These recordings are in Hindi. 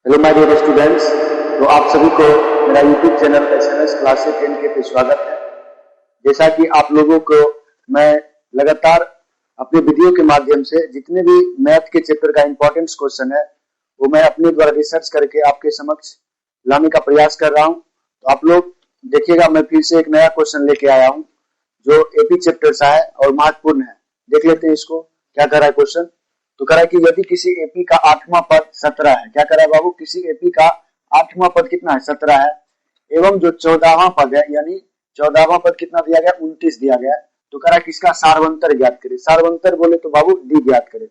Hello my dear students. तो आप सभी को मेरा यूट्यूब चैनल एसएमएस क्लासेस 10 के पे स्वागत है। जैसा कि आप लोगों को मैं लगातार अपने वीडियो के माध्यम से जितने भी मैथ के चैप्टर का इंपॉर्टेंस क्वेश्चन है वो मैं अपने द्वारा रिसर्च करके आपके समक्ष लाने का प्रयास कर रहा हूं। तो आप लोग देखिएगा, मैं फिर से एक नया क्वेश्चन लेके आया हूं जो एपी चैप्टर सा है और महत्वपूर्ण है। देख लेते हैं इसको क्या कर रहा है क्वेश्चन। तो कह रहा है कि यदि किसी एपी का 8वां पद 17 है। क्या कर रहा है बाबू, किसी एपी का 8वां पद कितना है, 17 है, एवं जो 14वां पद है यानी 14वां पद कितना दिया गया, 29 दिया गया है। तो कह रहा है किसका सारवंतर ज्ञात करे। सारवंतर बोले तो बाबू डी ज्ञात करे।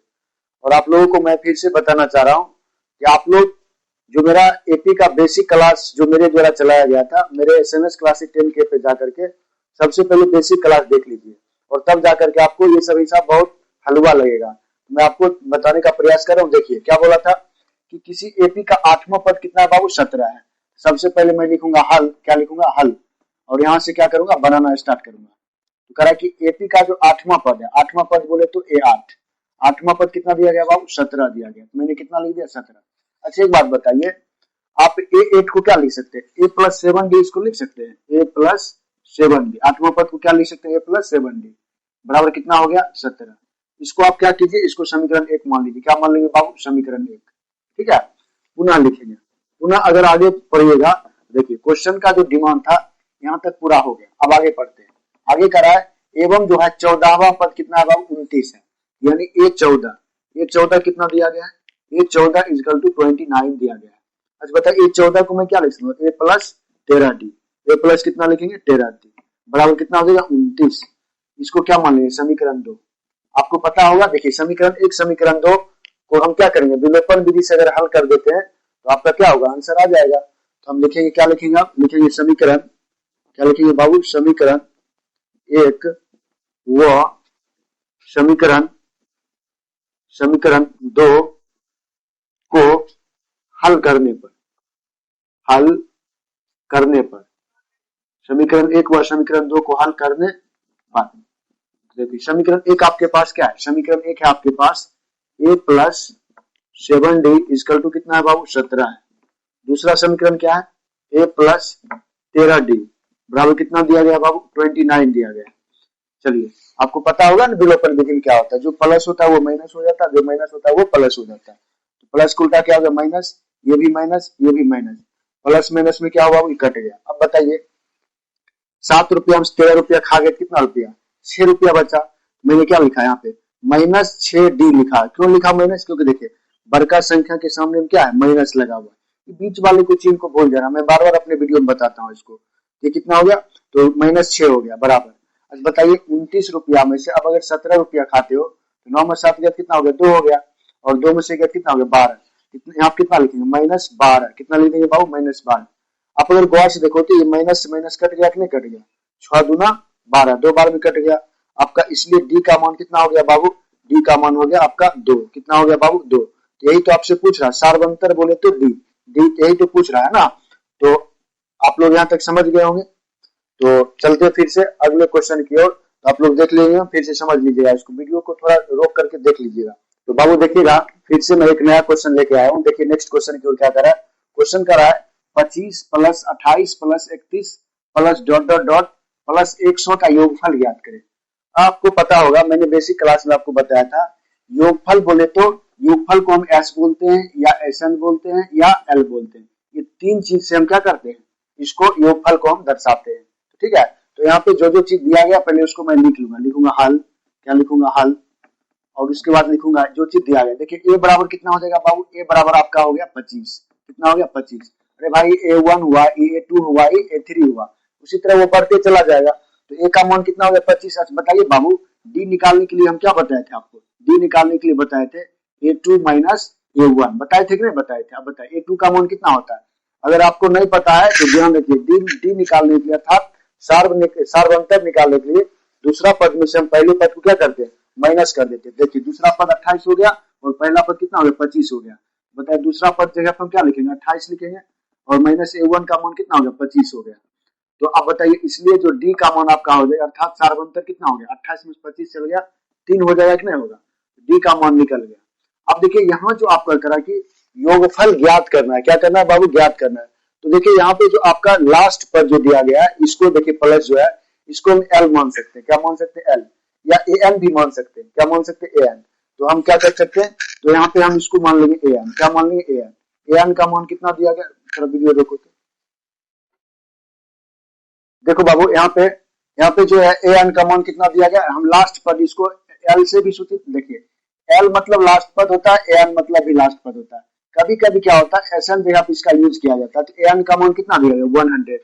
और आप लोगों को मैं फिर से बताना चाह रहा हूं कि आप लोग जो मेरा एपी का बेसिक क्लास जो मेरे द्वारा चलाया गया था मेरे एसएमएस क्लासेस 10 के पे जाकर के सबसे पहले बेसिक क्लास देख लीजिए और तब जाकर के आपको ये सब हिसाब बहुत हलवा लगेगा। मैं आपको बताने का प्रयास कर रहा हूँ। देखिए क्या बोला था कि किसी एपी का 8वां पद कितना है बाबू, 17 है। सबसे पहले मैं लिखूंगा हल। क्या लिखूंगा, हल। और यहां से क्या करूंगा, बनाना स्टार्ट करूंगा। तो कह रहा है कि एपी का जो 8वां पद है, 8वां पद बोले तो ए8, 8वां पद कितना दिया गया बाबू, 17 दिया गया। तो मैंने कितना लिख दिया, 17। अच्छा एक बात बताइए, आप ए8 को क्या लिख सकते हैं, ए प्लस 7 डी इसको लिख सकते हैं, ए प्लस 7 डी। 8वां पद को क्या लिख सकते हैं, ए प्लस 7 डी बराबर कितना हो गया, 17। इसको आप क्या कीजिए, इसको समीकरण 1 मान लीजिए। क्या मान लेंगे बाबू, समीकरण 1। ठीक है, पुनः लिखेंगे। पुनः अगर आगे पढ़िएगा, देखिए क्वेश्चन का जो डिमांड था यहाँ तक पूरा हो गया। अब आगे पढ़ते हैं। आगे कह रहा है एवं जो है 14वां पद कितना है बाबू, 29 है। यानी ए14 कितना दिया गया है, ए14 इजकल टू 29 दिया गया है। अच्छा बताइए ए14 को मैं क्या लिख सकूंगा, ए प्लस 13 डी। ए प्लस कितना लिखेंगे, 13 डी बराबर कितना हो जाएगा, 29। इसको क्या मान लेंगे, समीकरण 2। आपको पता होगा, देखिए समीकरण 1 समीकरण 2 को हम क्या करेंगे, विलोपन विधि से अगर हल कर देते हैं तो आपका क्या होगा, आंसर आ जाएगा। तो हम लिखेंगे, क्या लिखेंगे, आप लिखेंगे समीकरण, क्या लिखेंगे बाबू, समीकरण 1 व समीकरण 2 को हल करने पर समीकरण 1 व समीकरण 2 को हल करने पर देखिए समीकरण 1 आपके पास क्या है, समीकरण 1 है आपके पास ए प्लस 7 डी इजकल टू कितना है बाबू, 17 है। दूसरा समीकरण क्या है, ए प्लस 13 डी बराबर कितना दिया गया बाबू, 29 दिया गया। चलिए आपको पता होगा ना विलोपन विधि में क्या होता है, जो प्लस होता है वो माइनस हो जाता है, जो माइनस होता है वो प्लस हो जाता है। तो प्लस का उल्टा क्या होगा, माइनस, ये भी माइनस ये भी माइनस, प्लस माइनस में क्या हुआ, कट गया। अब बताइए 7 रुपया में 13 रुपया खा गए, कितना रुपया, 6 रुपया बचा। मैंने क्या लिखा यहाँ पे, -6d लिखा। क्यों लिखा माइनस, क्योंकि देखिए बड़का संख्या के सामने में क्या है, माइनस लगा हुआ है। बीच वाले को चिन्ह को भूल जाना, मैं बार बार अपने वीडियो में बताता हूँ इसको। ये कितना हो गया, तो -6 हो गया बराबर। अच्छा बताइए 29 रुपया में से अब अगर 17 रुपया खाते हो तो 9 में 7 गया कितना हो गया, 2 हो गया। और 2 में से गया कितना हो गया, 12। यहाँ कितना लिखेंगे, -12। कितना लिख देंगे बाबू, -12। आप अगर गौर से देखो तो ये माइनस से माइनस कट गया कि नहीं कट गया, 6 दूना 12, 2 बार में कट गया आपका। इसलिए डी का मान कितना हो गया बाबू, डी का मान हो गया आपका 2। कितना हो गया बाबू, 2। तो यही तो आपसे पूछ रहा है, सारवंतर बोले तो डी, यही तो पूछ रहा है ना। तो आप लोग यहाँ तक समझ गए होंगे। तो चलते फिर से अगले क्वेश्चन की ओर। तो आप लोग देख लीजिएगा, फिर से समझ लीजिएगा, इसको वीडियो को थोड़ा रोक करके देख लीजिएगा। तो बाबू देखिएगा, फिर से मैं एक नया क्वेश्चन लेके आया हूँ। देखिए नेक्स्ट क्वेश्चन की ओर क्या कर रहा है, क्वेश्चन कर रहा है 25 plus 28 plus 31 plus dot dot dot plus 100 का योगफल ज्ञात करें। आपको पता होगा, मैंने बेसिक क्लास में आपको बताया था, योगफल बोले तो योगफल को हम एस बोलते हैं या एसएन बोलते हैं या एल बोलते हैं। ये तीन चीज से हम क्या करते हैं, इसको योगफल को हम दर्शाते हैं। ठीक है, तो यहाँ पे जो जो चीज दिया गया पहले उसको मैं लिखूंगा हल। क्या लिखूंगा, हल। और उसके बाद लिखूंगा जो चीज दिया गया। देखिए ए बराबर कितना हो जाएगा बाबू, ए बराबर आपका हो गया 25। कितना हो गया, 25। अरे भाई ए1 हुआ, ए2 हुआ, ए3 हुआ, उसी तरह वो बढ़ते चला जाएगा। तो ए का मान कितना हो गया, 25। अच्छा बताइए बाबू, डी निकालने के लिए हम क्या बताए थे आपको, डी निकालने के लिए बताए थे ए2 माइनस ए1, बताए थे कि नहीं बताए थे। अब बताइए ए2 का मान कितना होता है, अगर आपको नहीं पता है तो ध्यान रखिए, डी निकालने के लिए अर्थात सार्वंतर निकालने के लिए दूसरा पद में से हम पहले पद को क्या करते हैं, माइनस कर देते हैं। देखिए दूसरा पद 28 हो गया और पहला पद कितना हो गया, 25 हो गया। बताइए दूसरा पद जगह पर हम क्या लिखेंगे, 28 लिखेंगे और माइनस ए1 का मान कितना हो गया, 25 हो गया। तो अब बताइए इसलिए जो डी का मान आपका हो जाएगा, अर्थात सार्वंतर कितना हो गया, 28 में 25 चल गया, 3 हो जाएगा कि नहीं होगा, डी का मान निकल गया। अब देखिए यहाँ जो आपका करा कि योगफल ज्ञात करना है। क्या करना है बाबू? ज्ञात करना है। तो देखिए यहाँ पे जो आपका लास्ट पर जो दिया गया है, इसको देखिए प्लस जो है, इसको हम एल मान सकते हैं। क्या मान सकते हैं? एल, या ए एन भी मान सकते हैं। क्या मान सकते हैं? A N. तो हम क्या कर सकते हैं? तो यहाँ पे हम इसको मान लेंगे ए एन। क्या मान लेंगे? A N. ए एन का मान कितना दिया गया? थोड़ा वीडियो देखो तो देखो बाबू, यहाँ पे जो है ए एन का मान कितना दिया गया। हम लास्ट पद इसको एल से भी सूचित, देखिए एल मतलब लास्ट पद होता है, ए एन मतलब भी लास्ट पद होता है। कभी कभी क्या होता है, एस एन जगह पे इसका यूज किया जाता है। तो ए एन का मान कितना दिया गया? 100।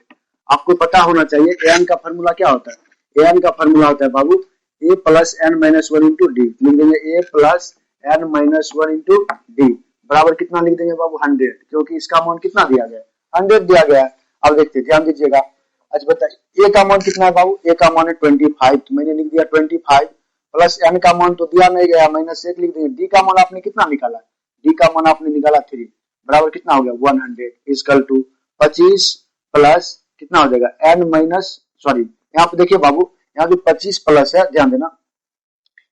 आपको पता होना चाहिए ए एन का फॉर्मूला क्या होता है। ए एन का फॉर्मूला होता है बाबू a plus n minus one into d. लिख देंगे a plus n minus one into d बराबर कितना लिख देंगे बाबू? 100, क्योंकि इसका मान कितना दिया गया? 100 दिया गया है। अब देखते ध्यान दीजिएगा। अच्छा बताइए ए का मान कितना है बाबू? ए का मान है 25, तो मैंने लिख दिया 25 प्लस एन का मान तो दिया नहीं गया, माइनस 1 लिख देंगे। डी का मान आपने कितना निकाला? डी का मान आपने निकाला 3 बराबर कितना हो गया? 100 इक्वल टू 25 प्लस कितना हो जाएगा? एन माइनस, सॉरी यहाँ पे देखिए बाबू, यहाँ जो 25 प्लस है, ध्यान देना,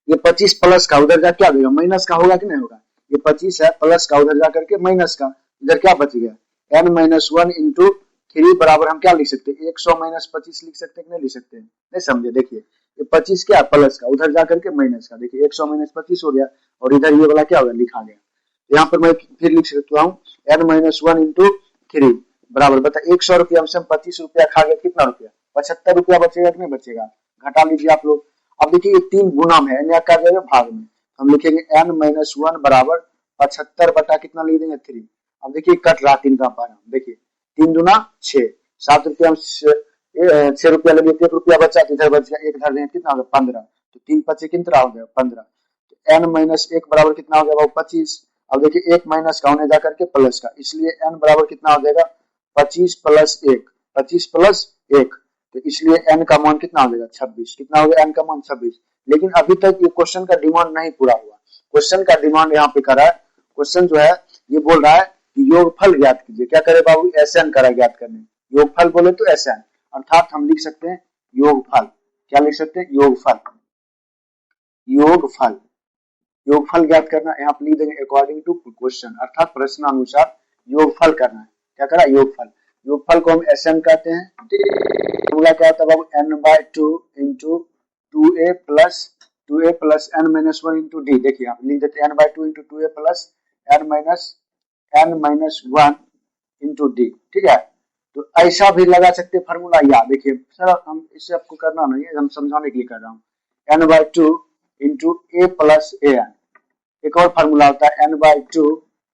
ये 25 प्लस का उधर जा क्या देगा? माइनस का होगा कि नहीं होगा? ये 25 है, प्लस का उधर जा करके माइनस का, इधर क्या बच गया? एन माइनस वन इंटू 3 बराबर हम क्या लिख सकते हैं? 100 माइनस 25 लिख सकते हैं कि नहीं लिख सकते हैं? नहीं समझे? देखिए ये 25 क्या? प्लस का, उधर जा करके माइनस का। देखिए 100 माइनस 25 हो गया, और इधर ये वाला क्या हो गया? लिखा गया। यहाँ पर मैं फिर लिख सकता हूँ एन माइनस वन इंटू 3 बराबर, बता 100 रुपया में से हम 25 रुपया खा गए, कितना रुपया? 75 रुपया बचेगा कि नहीं बचेगा? घटा लीजिए आप लोग। अब देखिए ये 3 गुना में है, कर जाएगा भाग में, हम लिखेंगे एन माइनस वन बराबर 75 बटा कितना लिख देंगे? 3। अब देखिए कट रहा 3 का पारा, देखिए 3 दूना 6, 7 रुपया में 6 रुपया लगे, 1 रुपया बचा, तो इधर बच गया 1 धर देंगे, कितना हो गया? 15। तो 3 पचे कितना हो गया? 15। तो एन माइनस 1 बराबर कितना हो गया बाबू? 25। अब देखिए 1 माइनस का होने जाकर के प्लस का, इसलिए एन बराबर कितना हो जाएगा? 25 प्लस 1, 25 प्लस 1, तो इसलिए एन का मान कितना हो जाएगा? 26। कितना हो गया? एन का मान 26। लेकिन अभी तक ये क्वेश्चन का डिमांड नहीं पूरा हुआ। क्वेश्चन का डिमांड यहाँ पे करा है। क्वेश्चन जो है ये बोल रहा है कि योगफल ज्ञात कीजिए। क्या करे बाबू? एस एन करा ज्ञात करने। योगफल बोले तो एस एन, अर्थात हम लिख सकते हैं योगफल। क्या लिख सकते हैं? योगफल। योगफल, योगफल ज्ञात करना, यहाँ पे लिख देंगे अकॉर्डिंग टू क्वेश्चन, अर्थात प्रश्नानुसार योगफल करना है। क्या करा? योगफल। योगफल को हम एस एन कहते हैं। फॉर्मूला क्या होता है बाबू? N by two into 2a plus n minus one into d. देखिए आप लिख देते हैं n by two into 2a plus n minus one into d. ठीक है, तो ऐसा भी लगा सकते फॉर्मूला। या देखिए सर हम इससे आपको करना नहीं है, हम समझाने के लिए कर रहा हूँ। N by two into a plus a n. एक और फार्मूला होता है n by two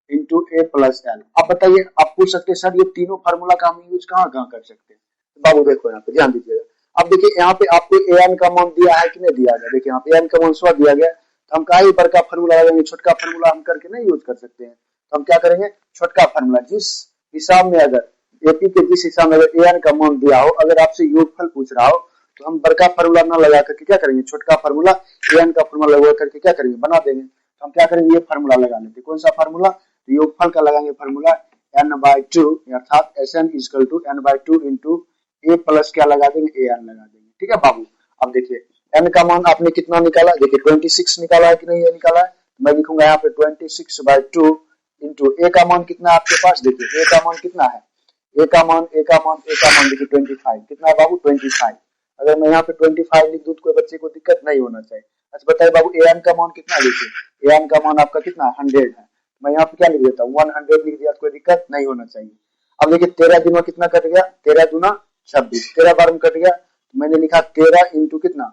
into a plus l. अब बताइए, आप पूछ सकते हैं सर ये तीनों फार्मूला का हम यूज कहाँ कहाँ कर सकते हैं? तो बाबू देखो यहाँ पे ध्यान दीजिएगा। अब देखिए यहाँ पे आपको ए एन का मान दिया है कि नहीं दिया गया? देखिए यहाँ पे एन का मान 100 दिया गया, तो हम कहीं बड़ा फार्मूला लगाएंगे, छोटका फार्मूला हम करके नहीं यूज कर सकते हैं। तो हम क्या करेंगे? छोटका फार्मूला, जिस हिसाब में अगर एपी के जिस हिसाब में अगर ए एन का मान दिया हो, अगर आपसे योगफल पूछ रहा हो, तो हम बड़का फार्मूला ना लगा करके क्या करेंगे? छोटका फार्मूला ए एन का फार्मूला लगा करके क्या करेंगे? बना देंगे। तो हम क्या करेंगे? ये फार्मूला लगा लेते। कौन सा फार्मूला? तो योगफल का लगाएंगे फार्मूला एन बाय टू, अर्थात s n equal to n by two into a plus क्या लगा देंगे? ए एन लगा देंगे। ठीक है बाबू। अब देखिए एन का मान आपने कितना निकाला? देखिए 26 निकाला है कि नहीं? ये निकाला है। मैं लिखूंगा यहाँ पे 26 बाय टू इंटू ए का मान कितना है आपके पास? देखिए ए का मान कितना है? ए का मान देखिए 25। कितना है बाबू? 25। अगर मैं यहाँ पे 25 लिख दूं तो कोई बच्चे को दिक्कत नहीं होना चाहिए। अच्छा बताइए बाबू ए एन का मान कितना? देखिए ए एन का मान आपका कितना है? 100 है। मैं यहाँ पे क्या लिख देता हूँ? 100 लिख दिया, कोई दिक्कत नहीं होना चाहिए। अब देखिए 13 दूना कितना कट गया? 13 दूना 26, 13 बार में कट गया। मैंने लिखा 13 इंटू कितना?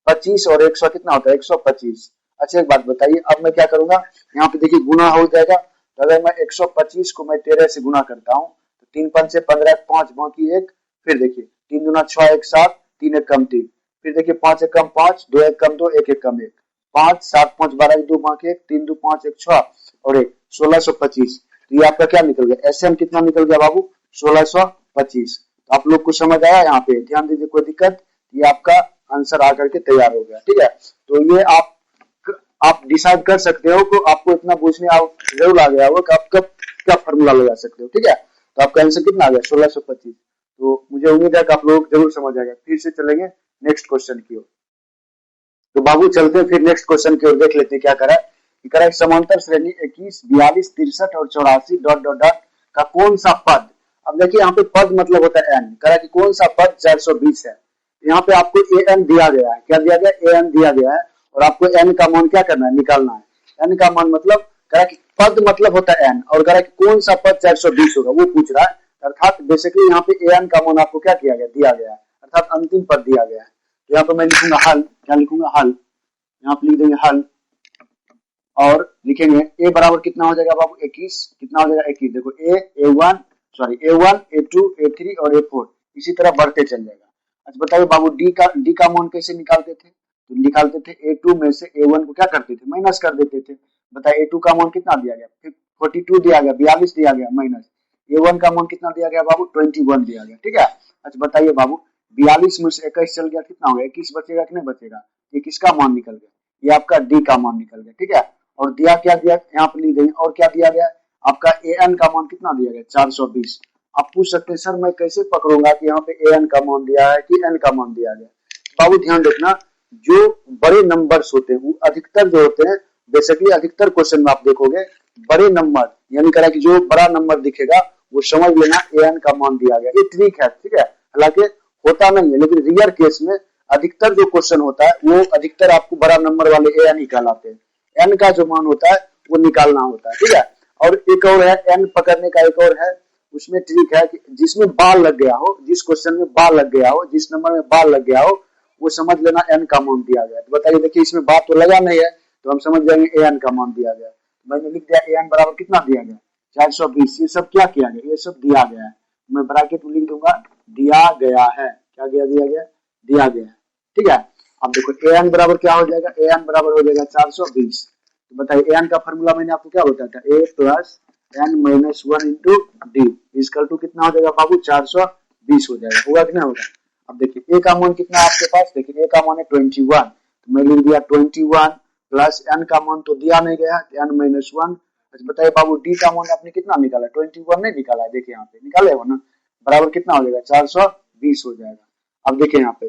25, और 100 कितना होता है? 125। अच्छा एक बात बताइए, अब मैं क्या करूंगा? यहाँ पे देखिए गुना हो जाएगा। तो अगर मैं 125 को मैं 13 से गुना करता हूँ, तो 3 5 से 15, 5 बाकी 1, फिर देखिए 3 दूना 6, 1 7, 3 1 कम 3, फिर देखिए 5 1 कम 5, 2 1 कम 2, 1 1 कम 1, 5 7 5 12 2 बाकी 1, 3 2 5 1 6 और 1 1625। तो ये आपका क्या निकल गया? एसएम कितना निकल गया बाबू? 1625। तो आप लोग को समझ आया? यहाँ पे ध्यान दीजिए, कोई दिक्कत? ये आपका आंसर आकर के तैयार हो गया। ठीक है, तो ये आप डिसाइड कर सकते हो कि आपको इतना पूछने जरूर आ गया होगा कि आप कब क्या फॉर्मूला लगा सकते हो। ठीक है, तो आपका आंसर कितना आ गया? 1625। तो मुझे उम्मीद है कि आप लोग जरूर समझ आएगा। फिर से चलेंगे नेक्स्ट क्वेश्चन की ओर। तो बाबू चलते हैं फिर नेक्स्ट क्वेश्चन की ओर, देख लेते हैं क्या करा है। कि करेक्ट समांतर श्रेणी 21, 42, 63 और 84 डॉट डॉट डॉट का कौन सा पद। अब देखिए यहाँ पे पद मतलब होता है एन, कह रहा है कि कौन सा पद 420 है। यहाँ पे आपको ए एन दिया गया है, क्या दिया गया, ए एन दिया गया है, और आपको एन का मान क्या करना है, निकालना है। एन का मान मतलब कह रहा है कि पद मतलब होता है एन, और कह रहा है कि कौन सा पद 420 होगा वो पूछ रहा है। अर्थात बेसिकली यहाँ पे ए एन का मान आपको क्या किया गया, दिया गया है, अर्थात अंतिम पद दिया गया है। तो यहाँ पे मैं लिखूंगा हल, क्या लिखूंगा, हल। यहाँ पे लिख देंगे हल और लिखेंगे ए बराबर कितना हो जाएगा बाबू, 21, कितना हो जाएगा 21। देखो ए1 ए2 ए3 और ए4 इसी तरह बढ़ते चल जाएगा। अच्छा बताइए बाबू डी का मान कैसे निकालते थे, तो निकालते थे ए2 में से ए1 को क्या करते थे, माइनस कर देते थे। बताइए ए2 का मान कितना दिया गया, फिर 42 दिया गया, 42 दिया गया माइनस, ए1 का मान कितना दिया गया बाबू, 21 दिया गया, ठीक है। अच्छा बताइए बाबू 42 में से 21 चल गया, कितना हो गया, 21 बचेगा कि नहीं बचेगा, ये किसका मान निकल गया, ये आपका डी का मान निकल गया, ठीक है। और दिया क्या दिया, यहाँ पे ली गई, और क्या दिया गया आपका ए एन का मान कितना दिया गया, 420। आप पूछ सकते हैं सर मैं कैसे पकड़ूंगा कि यहाँ पे ए एन का मान दिया है कि एन का मान दिया गया। बाबू ध्यान रखना, जो बड़े नंबर्स होते हैं वो अधिकतर जो होते हैं, बेसिकली अधिकतर क्वेश्चन में आप देखोगे बड़े नंबर, यानी कह रहा है कि जो बड़ा नंबर दिखेगा वो समझ लेना ए एन का मान दिया गया। ये ट्रिक है, ठीक है, हालांकि होता नहीं है, लेकिन रियर केस में अधिकतर जो क्वेश्चन होता है वो अधिकतर आपको बड़ा नंबर वाले ए एन निकालते हैं, एन का जो मान होता है वो निकालना होता है, ठीक है। और एक और है एन पकड़ने का, एक और है उसमें ट्रिक है कि जिसमें बाल लग गया हो, जिस क्वेश्चन में बाल लग गया हो, जिस नंबर में बाल लग गया हो वो समझ लेना एन का मान दिया गया। तो बताइए देखिए इसमें बात तो लगा नहीं है तो हम समझ जाएंगे ए एन का मान दिया गया। मैंने लिख दिया ए एन बराबर कितना दिया गया, 420। ये सब क्या किया गया, ये सब दिया गया है, मैं ब्रैकेट में लिख दूंगा दिया गया है, क्या दिया गया, दिया गया है, ठीक है। अब देखो ए एन बराबर क्या हो जाएगा, ए एन बराबर हो जाएगा 420। तो बताइए ए एन का फॉर्मूला मैंने आपको क्या बताया था, a plus n minus 1 into d equal to कितना हो जाएगा बाबू, 420 हो जाएगा, होगा कि नहीं होगा। अब देखिए ए का मान कितना आपके पास, देखिए ए का मान है 21, तो मैं लिख दिया 21 प्लस एन का मान तो दिया नहीं गया, एन माइनस 1। अच्छा बताइए बाबू डी का मान आपने कितना निकाला, 21 नहीं निकाला है, देखिए यहाँ पे निकाले हो ना, बराबर कितना हो जाएगा, 420 हो जाएगा। अब देखिए यहाँ पे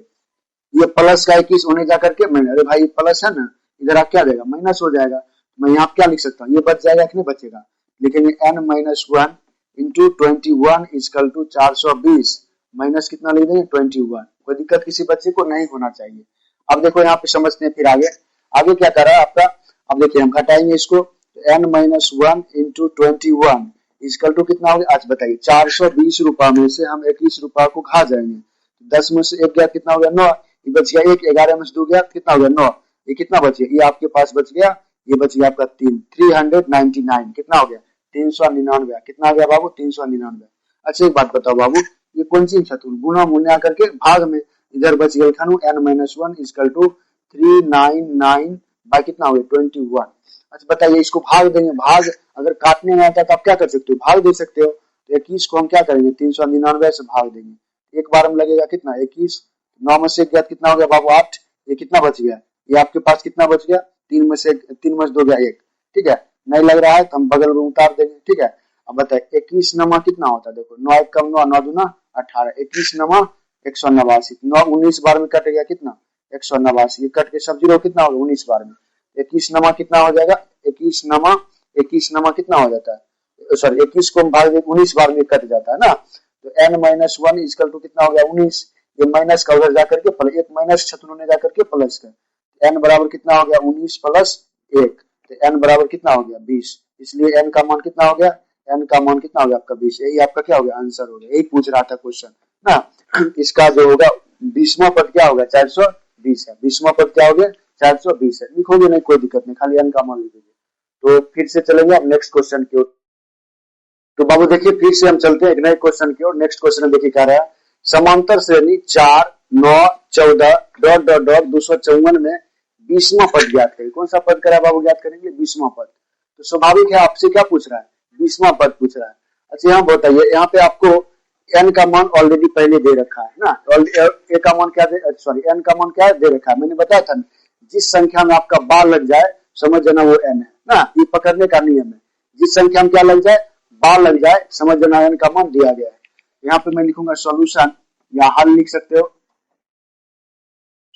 ये प्लस का 21 होने जाकर के मैंने, अरे भाई प्लस है ना, इधर आप क्या देगा, माइनस हो जाएगा। मैं यहाँ क्या लिख सकता हूँ, ये बच जाएगा कि नहीं बचेगा, लिखेंगे n minus 1 into 21 equal to 420 minus कितना लिख देंगे 21। कोई दिक्कत किसी बच्चे को नहीं होना चाहिए। अब देखो यहाँ पे समझते हैं, फिर आगे क्या कर रहा है आपका। अब देखिए हम घटाएंगे इसको, तो n minus 1 into 21 equal to कितना हो गया, आज बताइए 420 रुपया में से हम 21 रुपया को खा जाएंगे, 10 में से 1 गया कितना हो गया 9, ये बच गया 1, 11 में से 2 गया कितना हो गया 9, ये कितना बच गया, ये आपके पास बच गया, ये बच गया आपका 399, कितना हो गया 399, कितना आ गया बाबू 399। अच्छा एक बात बताओ बाबू, ये कौन सी शत्रु गुना मुना करके भाग में इधर बच गया खानू n minus 1 equal to 399 by कितना हो गया 21। अच्छा बताइए इसको भाग देंगे, भाग अगर काटने में आता तो आप क्या कर सकते हो, भाग दे सकते हो। तो 21 को हम क्या करेंगे 399 से भाग देंगे, एक बार में लगेगा कितना 21, 9 में से गया कितना हो गया बाबू 8, ये कितना बच गया, ये आपके पास कितना बच गया 3 में से 2 गया 1, ठीक है। नहीं लग रहा है तो हम बगल में उतार देंगे, ठीक है। अब बताए 21 नमा कितना होता है, देखो 9 1 कम 9, 9 दूना 18, 21 नमा 189, 9 19 बार में कट गया कितना 189, ये कट के सब जीरो कितना होगा 19 बार में, 21 नमा कितना हो जाएगा 21 नमा कितना हो जाता है, सॉरी 21 को हम भाग 19 बार में कट जाता है ना, तो n माइनस 1 इजकल टू कितना हो गया 19, ये माइनस का उधर जाकर के प्लस, एक माइनस छतुन ने जाकर के प्लस का, n बराबर कितना हो गया 19 प्लस 1, तो n बराबर कितना हो गया 20, इसलिए n का मान कितना हो गया, n का मान कितना हो गया आपका 20, यही आपका क्या हो गया आंसर हो गया, यही पूछ रहा था क्वेश्चन ना। इसका जो होगा 20वां पद क्या होगा 420 है, 20वां पद क्या हो गया 420 है, लिखोगे नहीं कोई दिक्कत नहीं, खाली n का मान लिखोगे। तो फिर से चलेंगे अब नेक्स्ट क्वेश्चन की ओर। तो बाबू देखिए फिर से हम चलते हैं एक नए क्वेश्चन की ओर। नेक्स्ट क्वेश्चन देखिए क्या रहा है, समांतर श्रेणी 4 9 14 डॉट डॉट डॉट 254 में 20वां पद ज्ञात करें। कौन सा पद करा बाबू ज्ञात करेंगे 20वां पद। तो स्वाभाविक है आपसे क्या पूछ रहा है 20वां पद पूछ रहा है। अच्छा यहाँ बताइए, यहाँ पे आपको n का मान ऑलरेडी पहले दे रखा है ना, a का मान क्या दे, सॉरी n का मान क्या दे रखा है, मैंने बताया था जिस संख्या में आपका बार लग जाए समझ जाना वो n है ना, ये पकड़ने का नियम है, जिस संख्या में क्या लग जाए बार लग जाए समझ जाना n का मान दिया गया है। यहाँ पे मैं लिखूंगा सॉल्यूशन या हल लिख सकते हो,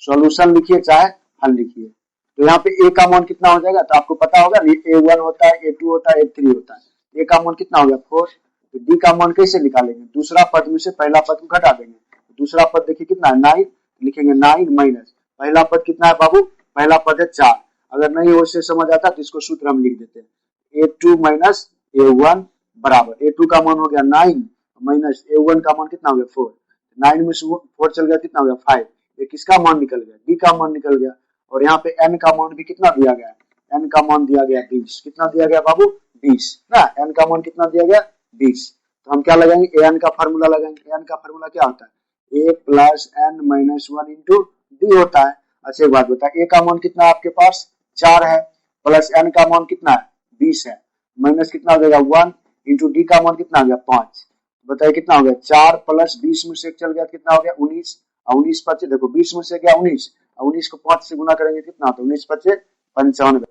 सॉल्यूशन लिखिए चाहे हल लिखिए। तो यहाँ पे ए का मान कितना हो जाएगा, तो आपको पता होगा A1 होता है, A2 होता है, A3 होता है। ए का मान कितना हो गया 4। तो डी का मान कैसे निकालेंगे, दूसरा पद में से पहला पद को घटा देंगे। दूसरा पद देखिए कितना है 9, लिखेंगे 9 माइनस पहला पद कितना है बाबू, पहला पद है 4। अगर नहीं हो से समझ आता तो इसको सूत्र हम लिख देते हैं, A2 माइनस A1 बराबर A2 का मान हो गया 9 माइनस A1 का मान कितना हो गया 4। 9 में से 4 चल गया कितना हो गया 5। ये किसका मान निकल गया, डी का मान निकल गया। और यहाँ पे n का मान भी कितना दिया गया है, n का मान दिया गया 20। कितना दिया गया बाबू 20 ना, n का मान कितना दिया गया 20। तो हम क्या लगाएंगे, an का फार्मूला लगाएंगे। n का फार्मूला क्या होता है, a plus n minus 1 into D होता है। अच्छा एक बात बता, a का मान कितना है आपके पास 4 है, प्लस n का मान कितना है 20 है, माइनस कितना हो जाएगा 1 इंटू डी का मान कितना हो गया 5। बताइए कितना हो गया 4 प्लस 20 में से एक चल गया कितना हो गया 19। 19 पचे देखो 20 में से गया 19, 19 को 5 से गुना करेंगे कितना, तो 19 पचे 95।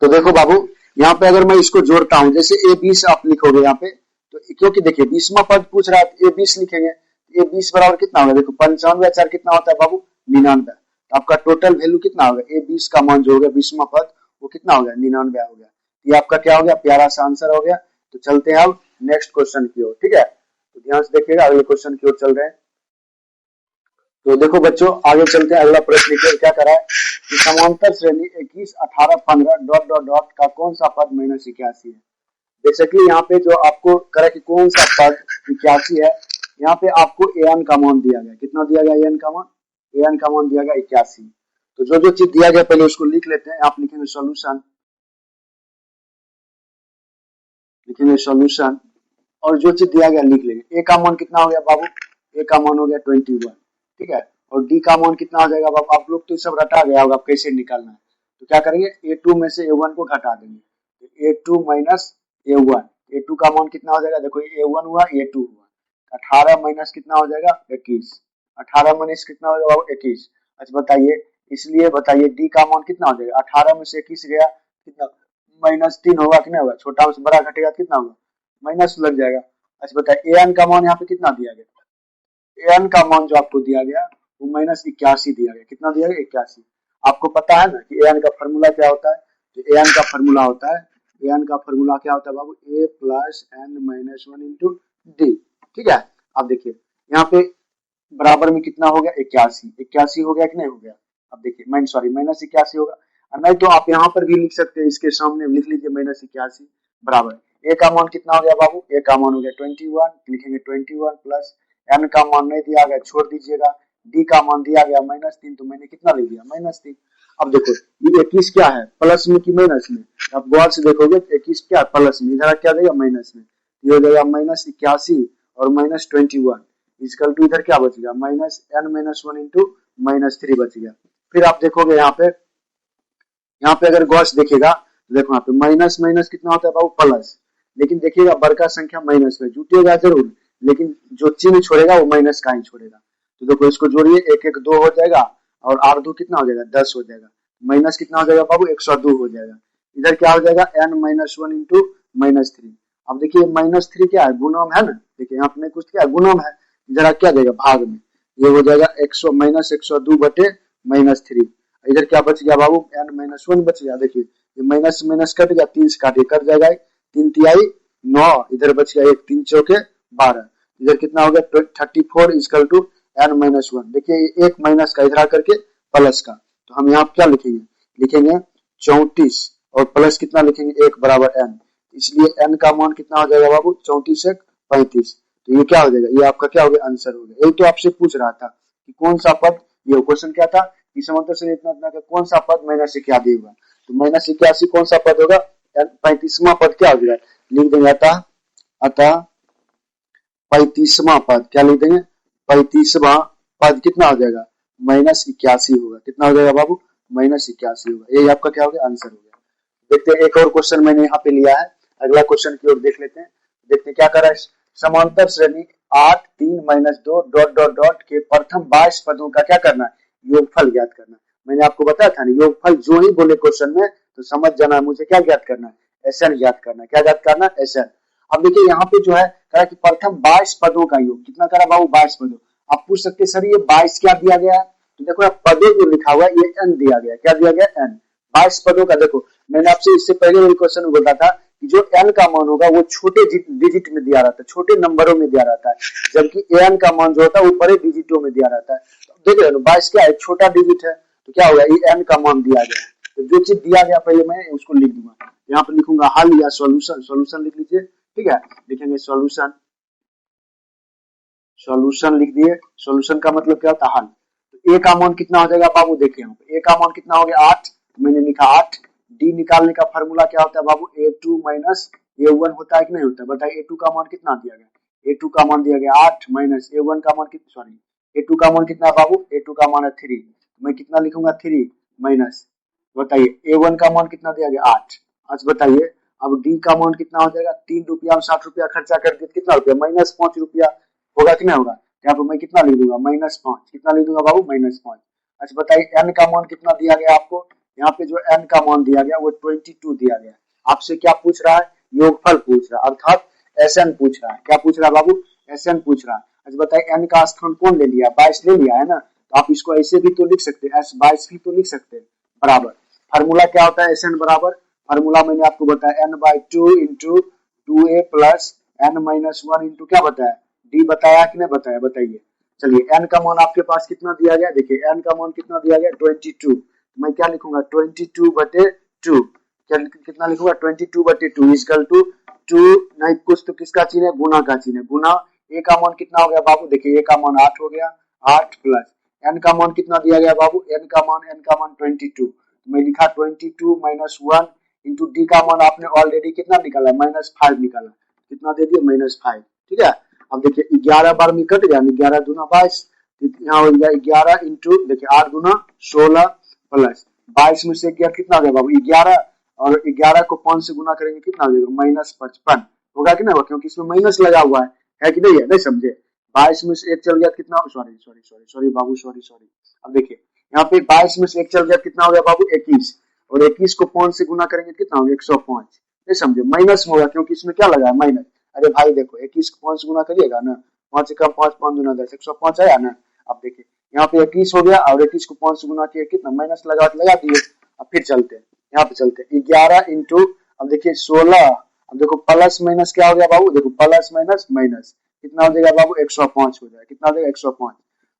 तो देखो बाबू यहाँ पे अगर मैं इसको जोड़ता हूँ, जैसे A20 आप लिखोगे यहाँ पे, तो क्योंकि देखिए 20वां पद पूछ रहा है तो A20 लिखेंगे। A20 बराबर कितना होगा, देखो 95 4 कितना होता है बाबू 99। तो आपका टोटल वैल्यू कितना होगा, A20 का मान जो हो गया 20वां पद वो कितना हो गया 99 हो गया। ये आपका क्या हो गया, प्यारा सा आंसर हो गया। तो चलते हैं अब नेक्स्ट क्वेश्चन की ओर, ठीक है। तो ध्यान से देखिएगा, अगले क्वेश्चन की ओर चल रहे हैं। तो देखो बच्चों आगे चलते हैं, अगला प्रश्न लिखिए क्या करा है कि समांतर श्रेणी 21 18 15 डॉट डॉट डॉट का कौन सा पद माइनस 81 है। बेसिकली यहाँ पे जो आपको करा कि कौन सा पद 81 है, यहाँ पे आपको an का मान दिया गया, कितना दिया गया an का मान, an का मान दिया गया 81। तो जो जो चीज दिया गया पहले उसको लिख लेते हैं। आप लिखेंगे सॉल्यूशन, लिखेंगे सॉल्यूशन और जो चीज दिया गया लिख लेंगे। ए का मान कितना हो गया बाबू, ए का मान हो गया 21, ठीक है। और डी का मान कितना हो जाएगा बाबू, आप लोग तो सब रटा गया होगा कैसे निकालना है। तो क्या करेंगे A2 में से A1 को घटा देंगे, तो A2 माइनस A1, A2 का मान कितना हो जाएगा, देखो A1 हुआ A2 हुआ, 18 माइनस कितना हो जाएगा 21, 18 माइनस कितना हो जाएगा 21। अच्छा बताइए, इसलिए बताइए डी का मान कितना हो जाएगा, 18 में से 21 गया कितना -3 होगा कि नहीं होगा, छोटा से बड़ा घटेगा कितना होगा माइनस लग जाएगा। अच्छा बताइए an का मान यहाँ पे कितना दिया गया, an का मान जो आपको दिया गया वो -81 दिया गया, कितना दिया गया 81। आपको पता है ना कि an का फॉर्मूला क्या होता है, तो an का फॉर्मूला होता है, an का फॉर्मूला क्या होता है बाबू, a plus n minus 1 into d, ठीक है। अब देखिए यहाँ पे बराबर में कितना हो गया 81, 81 हो गया कि नहीं हो गया। अब देखिए -81 होगा, और नहीं तो आप यहाँ पर भी लिख सकते हैं, इसके सामने लिख लीजिए -81 बराबर ए का मान कितना हो गया बाबू, ए का मान हो गया 21, लिखेंगे 21 प्लस n का मान नहीं दिया गया छोड़ दीजिएगा, डी का मान दिया गया -3, तो मैंने कितना लिख दिया -3। अब देखो ये 21 क्या है, प्लस में कि माइनस में, आप गौर से देखोगे 21 क्या प्लस में, इधर क्या देगा माइनस में, ये हो जाएगा -81 और -21 इजकल टू इधर क्या बच गया -n माइनस 1 इंटू -3 बच गया। फिर आप देखोगे यहाँ पे अगर गौर से देखिएगा देखो यहाँ पे माइनस माइनस कितना होता है बाबू प्लस, लेकिन देखिएगा बड़का संख्या माइनस में जुटेगा जरूर, लेकिन जो चिन्ह छोड़ेगा वो माइनस का ही छोड़ेगा। तो देखो इसको जोड़िए, 1 1 2 हो जाएगा और 8 2 कितना हो जाएगा 10 हो जाएगा, माइनस कितना हो जाएगा बाबू 102 हो जाएगा। इधर क्या हो जाएगा n माइनस 1 इंटू -3। अब देखिए -3 क्या है, गुणम है ना, देखिए यहाँ पे कुछ क्या है गुणम है, जरा क्या देगा भाग में, ये हो जाएगा -102 बटे -3। इधर क्या बच गया बाबू n माइनस 1 बच गया, देखिए ये माइनस माइनस कट गया, 3 से काटिए कट जाएगा, 3 तिहाई 9, इधर बच गया 1 3 चौके 12, इधर कितना हो गया 34 इजकल टू n माइनस 1। देखिए एक माइनस का इधर आकर के प्लस का, तो हम यहाँ क्या लिखेंगे, लिखेंगे 34 और प्लस कितना लिखेंगे 1 बराबर n, इसलिए n का मान कितना हो जाएगा बाबू 34 1 35। तो ये क्या हो जाएगा, ये आपका क्या हो गया आंसर हो गया। यही तो आपसे पूछ रहा था कि कौन सा पद, ये क्वेश्चन क्या था कि समांतर से इतना इतना का कौन सा पद -81 होगा, तो -81 कौन सा पद होगा, 35वां पद क्या हो गया, लिख देंगे अतः 35वां पद, क्या लिख देंगे 35वां पद कितना हो जाएगा -81 होगा, कितना हो जाएगा बाबू -81 होगा। यही आपका क्या हो गया आंसर हो गया। देखते हैं एक और क्वेश्चन मैंने यहाँ पे लिया है, अगला क्वेश्चन की ओर देख लेते हैं। देखते हैं क्या कर रहा है, समांतर श्रेणी 8 3 -2 डॉट डॉट डॉट के प्रथम 22 पदों का क्या करना है, योगफल ज्ञात करना। मैंने आपको बताया था ना, योगफल जो ही बोले क्वेश्चन में तो समझ जाना है मुझे क्या ज्ञात करना है, SN ज्ञात करना है। क्या ज्ञात करना है, SN। अब देखिए यहाँ पे जो है कहा कि प्रथम 22 पदों का योग, कितना करा बाबू 22 पदों। आप पूछ सकते सर ये 22 क्या दिया गया है, तो देखो पदों जो लिखा हुआ है ये n दिया गया, क्या दिया गया n, 22 पदों का देखो, मैंने आपसे इससे पहले वही क्वेश्चन बोला था कि जो n का मान होगा वो छोटे डिजिट में दिया रहता है, छोटे नंबरों में दिया रहता है, जबकि an का मान जो होता है वो बड़े डिजिटों में दिया रहता है। तो देख रहे हो 22 क्या है, छोटा डिजिट है, तो क्या होगा, ये n का मान दिया गया है, तो जो चीज दिया गया पहले मैं उसको लिख दूंगा, यहाँ पे लिखूंगा हल या सॉल्यूशन, सॉल्यूशन लिख लीजिए, ठीक है, लिखेंगे सॉल्यूशन, सॉल्यूशन लिख दिए, सॉल्यूशन का मतलब क्या होता है, हल। तो ए का मान कितना हो जाएगा बाबू, देखिए यहाँ पे ए का मान कितना हो गया 8, मैंने लिखा 8। डी निकालने का फार्मूला क्या होता है बाबू, A2 माइनस A1 होता है कि नहीं होता है, बताइए A2 का मान कितना दिया गया, A2 का मान दिया गया 8 माइनस A1 का मान कितना, सॉरी A2 का मान कितना है बाबू, A2 का मान है 3, मैं कितना लिखूंगा 3 माइनस, बताइए A1 का मान कितना दिया गया 8। अच्छा बताइए अब डी का मान कितना हो जाएगा, 3 रुपया 60 रुपया खर्चा करके कितना रुपया, -5 रुपया होगा कि नहीं होगा, यहाँ पे मैं कितना लिख दूंगा -5, कितना लिख दूंगा बाबू -5। अच्छा बताइए n का मान कितना दिया गया आपको, यहाँ पे जो n का मान दिया गया वो 22 दिया गया, आपसे क्या पूछ रहा है, योगफल पूछ रहा है, अर्थात Sn पूछ रहा है, क्या पूछ रहा है बाबू, Sn पूछ रहा है। अच्छा बताइए n का स्थान कौन ले लिया, 22 ले लिया है ना, तो आप इसको ऐसे भी तो लिख सकते हैं, S22 भी तो लिख सकते हैं, बराबर फार्मूला क्या होता है Sn बराबर, फार्मूला मैंने आपको बताया n/2 into 2a plus n-1 into क्या बताया, डी बताया कि नहीं बताया, बताइए। चलिए n का मान आपके पास कितना दिया गया, देखिए n का मान कितना दिया गया 22, मैं क्या लिखूंगा 22/2, क्या कितना लिखूंगा 22/2 इक्वल टू 2 नहीं कुछ तो किसका चिन्ह है, गुना का चिन्ह है, गुना a का मान कितना हो गया बाबू, देखिए a का मान 8 हो गया, 8 प्लस n का मान कितना दिया गया बाबू, n का मान 22, मैं लिखा 22 माइनस 1 इंटू डी का मान आपने ऑलरेडी कितना निकाला -5 निकाला, कितना दे दिया -5, ठीक है। अब देखिए 11 बार में कट गया, 11 दूना 22, यहाँ हो गया 11 इंटू देखिए 8 दूना 16 प्लस 22 में से कितना हो गया बाबू 11, और 11 को 5 से गुना करेंगे कितना हो जाएगा -55 होगा कि नहीं, क्योंकि इसमें माइनस लगा हुआ है कि नहीं है, नहीं समझे, 22 में से 1 चल गया कितना, सॉरी बाबू सॉरी। अब देखिए यहाँ पे 22 में से 1 चल गया कितना हो गया बाबू 21, और 21 को 5 से गुना करेंगे कितना हो गया 105, नहीं समझे, माइनस होगा क्योंकि इसमें क्या लगा है माइनस। अरे भाई देखो 21 को 5 से गुना करिएगा ना, 5 से कम 5 5 दूना 10, 105 आया ना। अब देखिए यहाँ पे 21 हो गया और 21 को 5 से गुना किया कितना माइनस लगा दिए। अब फिर चलते हैं यहाँ पे, चलते हैं 11 इंटू अब देखिए 16, अब देखो प्लस माइनस क्या हो गया बाबू, देखो प्लस माइनस माइनस कितना हो जाएगा बाबू 105 हो जाएगा, कितना हो जाएगा 105।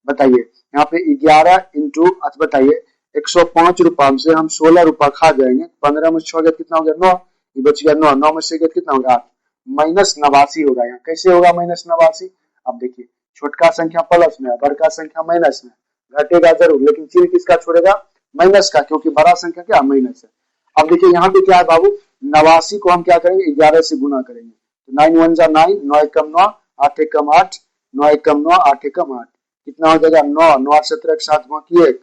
बताइए यहाँ पे 11 इंटू बताइए 105 रुपया से हम 16 रुपया खा जाएंगे, 15 में 6 गया कितना हो गया 9, ये बच गया 9, 9 में से गया कितना होगा 8, -89 होगा। यहाँ कैसे होगा -89, अब देखिए छोटका संख्या प्लस में, बड़का संख्या माइनस में, घटेगा जरूर लेकिन चिन्ह किसका छोड़ेगा, माइनस का, क्योंकि बड़ा संख्या क्या माइनस है। अब देखिए यहाँ पे क्या है बाबू, 89 को हम क्या करेंगे 11 से गुना करेंगे, तो 9 1 जा 9, 9 1 कम 9, 8 1 कम 8, 9 1 कम 9, 8 1 कम 8, कितना हो जाएगा 9, 9 8 17 के साथ बाकी 1,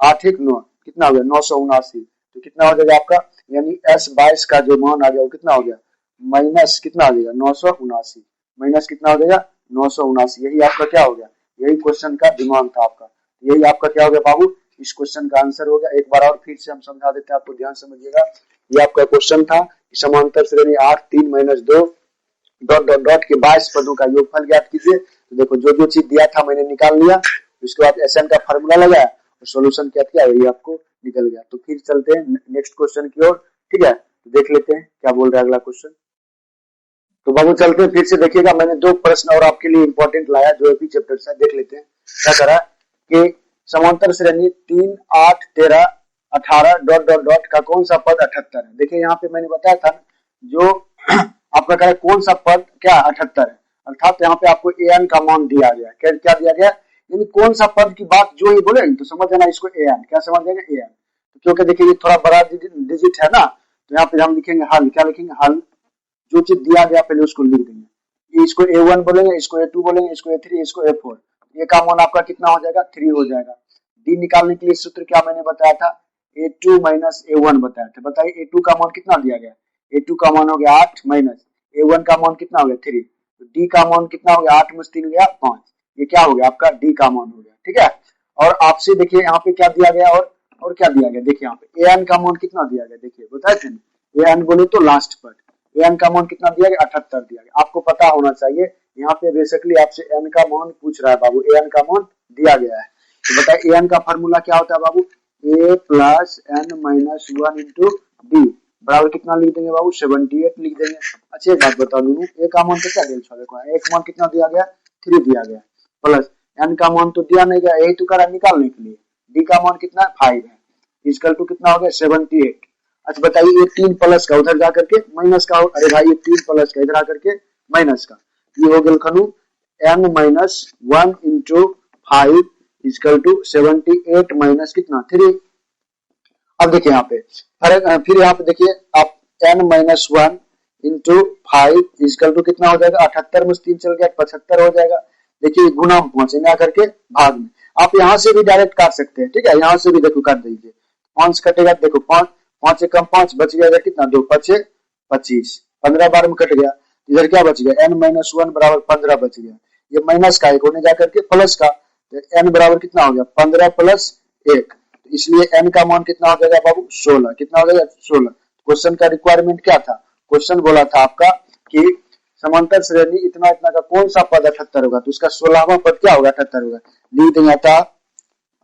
8 1 9, कितना हो गया 979, तो कितना हो जाएगा आपका, यानी S22 का जो मान आ गया वो कितना हो गया माइनस कितना हो जाएगा 979, माइनस कितना हो जाएगा 979, यही आपका क्या हो गया, यही क्वेश्चन का दिमाग था आपका, यही आपका क्या हो गया बाबू, इस क्वेश्चन का आंसर हो गया। एक बार और फिर से हम समझा देते हैं, आपको ध्यान समझिएगा, ये आपका क्वेश्चन था समांतर श्रेणी 8 3 - 2 डॉट डॉट डॉट के 22 पदों का योगफल ज्ञात कीजिए। तो देखो जो चीज दिया था मैंने निकाल लिया, उसके बाद Sn का फार्मूला लगाया और सॉल्यूशन क्या किया, ये आपको निकल गया। तो फिर चलते हैं नेक्स्ट क्वेश्चन की ओर, ठीक है, तो देख लेते हैं क्या बोल रहा है अगला क्वेश्चन। तो बाबू चलते हैं फिर से, देखिएगा मैंने 2 प्रश्न और आपके लिए इंपॉर्टेंट लाया जो एपी चैप्टर से, देख लेते हैं क्या करा कि समांतर श्रेणी 3 8 13 18 डॉट डॉट डॉट का कौन सा पद 78 है। देखिए यहाँ पे मैंने बताया था जो आपका कह कौन सा पद क्या 78 है, अर्थात यहाँ पे आपको an का मान दिया गया, क्या दिया गया, यानी कौन सा पद की बात जो ये बोले तो समझ जाना इसको an, क्या समझ जाएगा an, तो क्योंकि देखिए ये थोड़ा बड़ा डिजिट है ना, तो यहाँ पे हम लिखेंगे हल, क्या लिखेंगे हल, जो चीज दिया गया पहले उसको लिख देंगे, इसको A1 बोलेंगे, इसको A2 बोलेंगे, इसको A3, इसको A4, ये का मान आपका कितना हो जाएगा 3 हो जाएगा। डी निकालने के लिए सूत्र क्या मैंने बताया था, A2 माइनस A1 बताया था। बताइए A2 का मान कितना दिया गया, A2 का मान हो गया 8 माइनस A1 का मान कितना हो गया 3, तो डी का मान कितना हो गया 8 में 3 गया 5, ये क्या हो गया आपका डी का मान हो गया, ठीक है। और आपसे देखिए यहाँ पे क्या दिया गया और क्या दिया गया, देखिए यहाँ पे an का मान कितना दिया गया, देखिए बताए थे an बोले तो लास्ट पद, an का मान कितना दिया गया 78 दिया गया, आपको पता होना चाहिए। यहाँ पे बेसिकली आपसे n का मान पूछ रहा है बाबू, an का मान दिया गया है, तो बताइए an का फार्मूला क्या होता है बाबू, a plus n minus 1 into d बराबर कितना लिख देंगे बाबू 78 लिख देंगे। अच्छा एक बात बता दूं, ए का मान कितना दिया देखो, ए का मान कितना दिया गया 3 दिया गया प्लस एन का मान तो दिया नहीं गया, यही तो करा निकालने के लिए। डी का मान कितना 5 है, इक्वल टू कितना हो गया 78। अच्छा बताइए ये 3 प्लस का उधर जाकर के माइनस का, अरे भाई ये 3 प्लस का इधर आकर के माइनस का, ये हो गया खनु n minus 1 into 5 equal to 78 minus कितना 3। अब देखिए यहाँ पे फिर यहाँ पे देखिए आप n minus 1 into 5 equal to कितना हो जाएगा 78 में 3 चल गया 75 हो जाएगा। देखिए गुना में पहुंचेंगे आकर के भाग में, आप यहाँ से भी डायरेक्ट काट सकते हैं, ठीक है, यहाँ से भी देखो काट दीजिए, 5 कटेगा, देखो 5 से कम 5 बच गया कितना 2 5 25, 15 बार में कट गया, इधर क्या बच गया n माइनस 1 बराबर 15 बच गया, ये माइनस का एक होने जाकर के प्लस का, तो n बराबर कितना हो गया 15 प्लस 1, तो इसलिए n का मान कितना हो जाएगा बाबू 16, कितना हो जाएगा 16। क्वेश्चन का रिक्वायरमेंट क्या था, क्वेश्चन बोला था आपका कि समांतर श्रेणी इतना इतना का कौन सा पद 78 होगा, तो उसका 16वां पद क्या होगा 78 होगा, लिख देंगे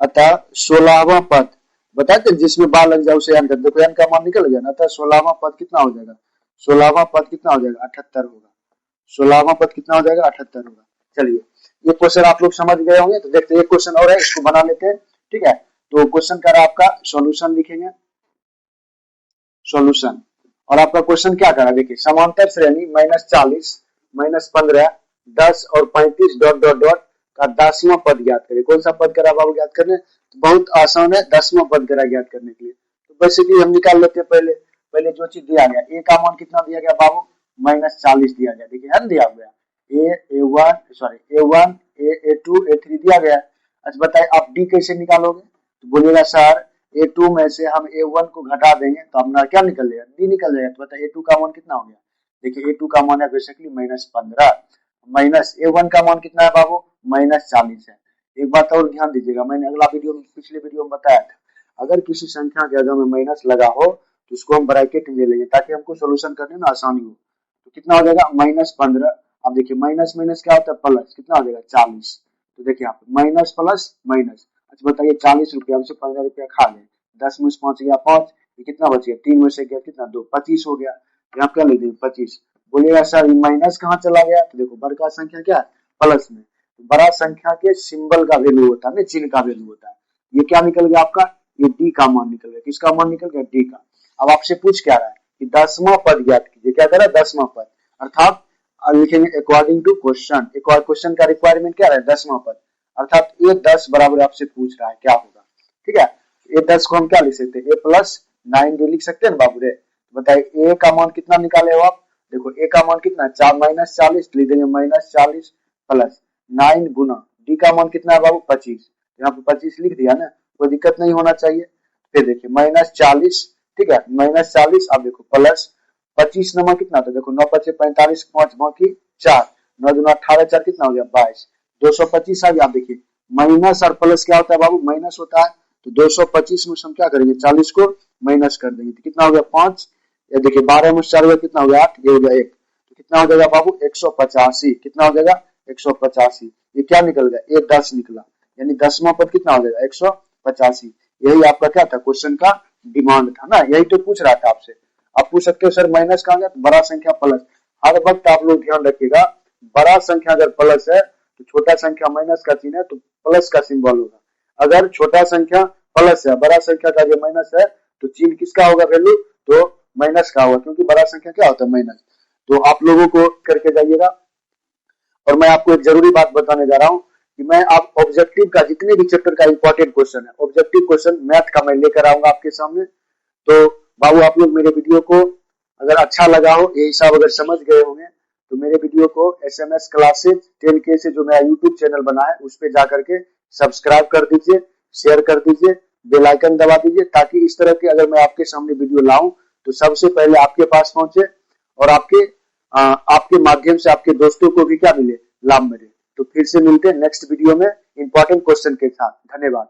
अतः 16वां पद बताते जिसमें बार लग जाए उसे n कर, देखो n का मान निकल गया ना, अतः 16वां पद कितना हो जाएगा 16वां पद कितना हो जाएगा 78 होगा, 16वां पद कितना हो जाएगा 78 होगा। चलिए ये क्वेश्चन आप लोग समझ गए होंगे, तो देखते हैं एक क्वेश्चन और है, इसको बना लेते हैं, ठीक है। तो क्वेश्चन का आपका सॉल्यूशन लिखेंगे, सॉल्यूशन, और आपका क्वेश्चन क्या करा देखिए, समांतर श्रेणी -40 -15 10 और 35 डॉट डॉट डॉट का 10वां पद ज्ञात करें। कौन सा पद करा बाबू ज्ञात करने, तो बहुत आसान है, 10वां पद करा ज्ञात करने के लिए। तो बेसिकली हम निकाल लेते हैं पहले जो चीज दिया गया, ए का मान कितना दिया गया बाबू -40 दिया गया, देखिए है दिया गया A1 A2 A3 दिया गया। अच्छा बताइए आप डी कैसे निकालोगे, तो बोलिएगा सर A2 में से हम A1 को घटा देंगे तो अपना क्या निकल जाएगा डी निकल जाएगा। तो बताइए A2 का मान कितना हो गया, देखिए A2 का मान है बेसिकली -15 माइनस A1 का मान कितना है बाबू -40 है। एक बात और ध्यान दीजिएगा, मैंने अगला वीडियो में पिछले वीडियो में बताया था, अगर किसी संख्या के अगर में माइनस लगा हो तो उसको हम ब्रैकेट में ले लेंगे ताकि हमको सोल्यूशन करने में आसानी हो। तो कितना हो जाएगा -15, अब देखिए माइनस माइनस क्या होता है प्लस, कितना हो जाएगा 40, तो देखिए यहाँ पे माइनस प्लस माइनस। अच्छा बताइए 40 रुपया हमसे 15 रुपया खा ले, 10 में से 5 गया 5, ये कितना बच गया 3 में से गया कितना 2, 25 हो गया। यहाँ क्या लिख देंगे 25। बोलिएगा सर ये माइनस कहाँ चला गया, तो देखो बड़ा संख्या क्या है प्लस में, तो बड़ा संख्या के सिंबल का वैल्यू होता है, चिन्ह का वैल्यू होता है। ये क्या निकल गया आपका, ये डी का मान निकल गया, किसका मान निकल गया डी का। अब आपसे पूछ क्या रहा है कि 10वां पद ज्ञात कीजिए, क्या कह रहा है 10वां पद, अर्थात लिखेंगे अकॉर्डिंग टू क्वेश्चन, एक और क्वेश्चन का रिक्वायरमेंट क्या है 10वां पद, अर्थात ये 10 बराबर आपसे पूछ रहा है क्या होगा, ठीक है। ये 10 को हम क्या लिख सकते हैं a प्लस 9 भी लिख सकते हैं बाबू रे। बताइए a का मान कितना निकाले हो आप, देखो a का मान कितना है -40 लिख देंगे -40 प्लस 9 गुना d का मान कितना है बाबू 25, यहाँ पे 25 लिख दिया ना, कोई दिक्कत नहीं होना चाहिए। फिर देखिए -40, ठीक है -40, अब देखो प्लस 25 नंबर कितना था, देखो 9 5 45 5 बाकी 4 9 2 18 4 कितना हो गया 22, 225 आ गया। आप देखिए माइनस और प्लस क्या होता है बाबू माइनस होता है, तो 225 में हम क्या करेंगे 40 को माइनस कर देंगे, तो कितना हो गया 5, ये देखिए 12 में 4 कितना हो गया 8, ये हो गया 1, तो कितना हो जाएगा बाबू 185, कितना हो जाएगा 185। ये क्या निकल गया ये 10 निकला, यानी 10वां पद कितना हो जाएगा 185। यही आपका क्या था क्वेश्चन का डिमांड था ना, यही तो पूछ रहा था आपसे। आप पूछ सकते हो सर माइनस कहाँ गया, तो बड़ा संख्या प्लस, हर वक्त आप लोग ध्यान रखिएगा बड़ा संख्या अगर प्लस है तो छोटा संख्या माइनस का चिन्ह है तो प्लस का सिंबल होगा, अगर छोटा संख्या प्लस है बड़ा संख्या का जो माइनस है तो चिन्ह किसका होगा वैल्यू, तो माइनस का होगा, क्योंकि बड़ा संख्या क्या होता है माइनस। तो आप लोगों को करके जाइएगा। और मैं आपको एक जरूरी बात बताने जा रहा हूँ कि मैं आप ऑब्जेक्टिव का जितने भी चैप्टर का इंपॉर्टेंट क्वेश्चन है, ऑब्जेक्टिव क्वेश्चन मैथ का मैं लेकर आऊंगा आपके सामने। तो बाबू आप लोग मेरे वीडियो को अगर अच्छा लगा हो, ये हिसाब अगर समझ गए होंगे तो मेरे वीडियो को SMS क्लासेज 10K से जो मेरा यूट्यूब चैनल बना है उस पर जाकर के सब्सक्राइब कर दीजिए, शेयर कर दीजिए, बेल आइकन दबा दीजिए, ताकि इस तरह के अगर मैं आपके सामने वीडियो लाऊं तो सबसे पहले आपके पास पहुंचे और आपके माध्यम से आपके दोस्तों को भी क्या मिले लाभ मिले। तो फिर से मिलते हैं नेक्स्ट वीडियो में इंपॉर्टेंट क्वेश्चन के साथ। धन्यवाद।